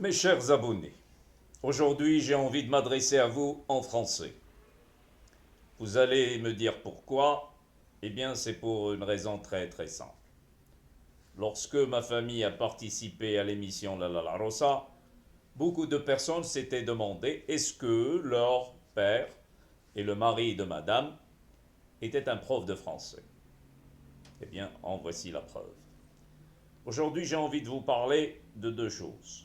Mes chers abonnés, aujourd'hui j'ai envie de m'adresser à vous en français. Vous allez me dire pourquoi. Eh bien c'est pour une raison très très simple. Lorsque ma famille a participé à l'émission La La La Rosa, beaucoup de personnes s'étaient demandé est-ce que leur père et le mari de madame étaient un prof de français. Eh bien en voici la preuve. Aujourd'hui j'ai envie de vous parler de deux choses.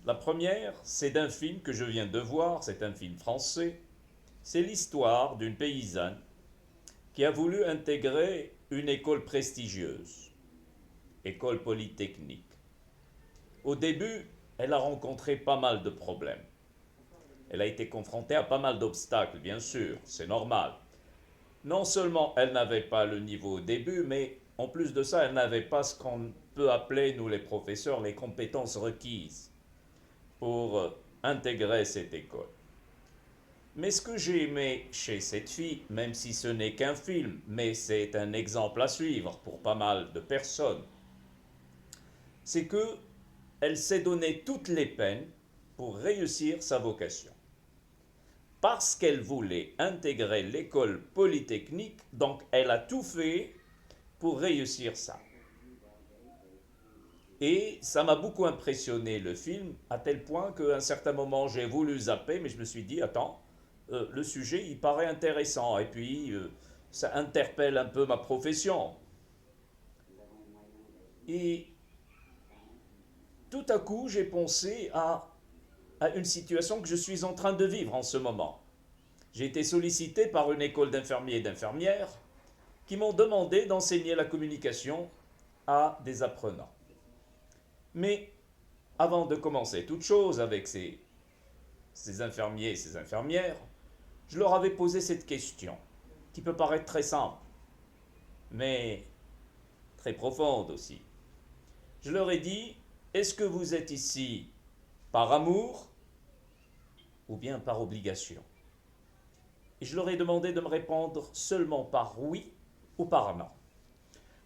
La première, c'est d'un film que je viens de voir, c'est un film français. C'est l'histoire d'une paysanne qui a voulu intégrer une école prestigieuse, école polytechnique. Au début, elle a rencontré pas mal de problèmes. Elle a été confrontée à pas mal d'obstacles, bien sûr, c'est normal. Non seulement elle n'avait pas le niveau au début, mais en plus de ça, elle n'avait pas ce qu'on peut appeler, nous les professeurs, les compétences requises pour intégrer cette école. Mais ce que j'ai aimé chez cette fille, même si ce n'est qu'un film, mais c'est un exemple à suivre pour pas mal de personnes, c'est que elle s'est donné toutes les peines pour réussir sa vocation. Parce qu'elle voulait intégrer l'école polytechnique, donc elle a tout fait pour réussir ça. Et ça m'a beaucoup impressionné le film, à tel point qu'à un certain moment j'ai voulu zapper, mais je me suis dit, attends, le sujet il paraît intéressant, et puis ça interpelle un peu ma profession. Et tout à coup j'ai pensé à une situation que je suis en train de vivre en ce moment. J'ai été sollicité par une école d'infirmiers et d'infirmières qui m'ont demandé d'enseigner la communication à des apprenants. Mais avant de commencer toute chose avec ces infirmiers et ces infirmières, je leur avais posé cette question, qui peut paraître très simple, mais très profonde aussi. Je leur ai dit, est-ce que vous êtes ici par amour ou bien par obligation? Et je leur ai demandé de me répondre seulement par oui ou par non.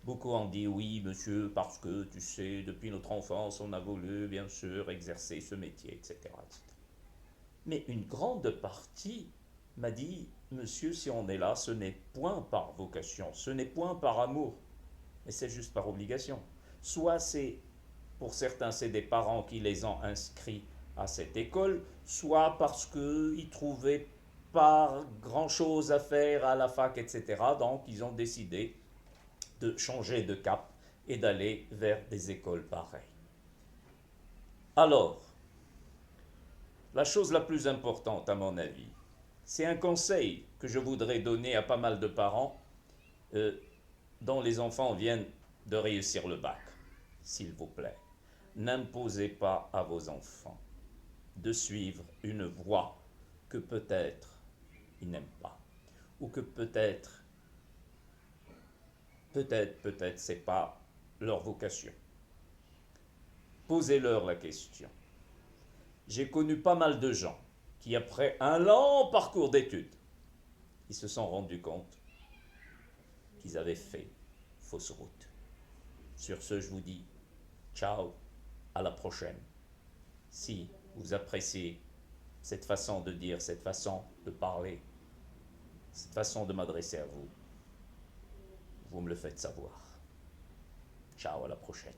Beaucoup ont dit oui, monsieur, parce que, tu sais, depuis notre enfance, on a voulu, bien sûr, exercer ce métier, etc., etc. Mais une grande partie m'a dit, monsieur, si on est là, ce n'est point par vocation, ce n'est point par amour, mais c'est juste par obligation. Soit c'est, pour certains, c'est des parents qui les ont inscrits à cette école, soit parce qu'ils trouvaient pas grand-chose à faire à la fac, etc. Donc ils ont décidé de changer de cap et d'aller vers des écoles pareilles. Alors, la chose la plus importante, à mon avis, c'est un conseil que je voudrais donner à pas mal de parents euh, dont les enfants viennent de réussir le bac. S'il vous plaît, n'imposez pas à vos enfants de suivre une voie que peut-être ils n'aiment pas, ou que peut-être c'est pas leur vocation. Posez-leur la question. J'ai connu pas mal de gens qui, après un long parcours d'études, ils se sont rendus compte qu'ils avaient fait fausse route. Sur ce, je vous dis ciao, à la prochaine. Si vous appréciez cette façon de dire, cette façon de parler, cette façon de m'adresser à vous, vous me le faites savoir. Ciao, à la prochaine.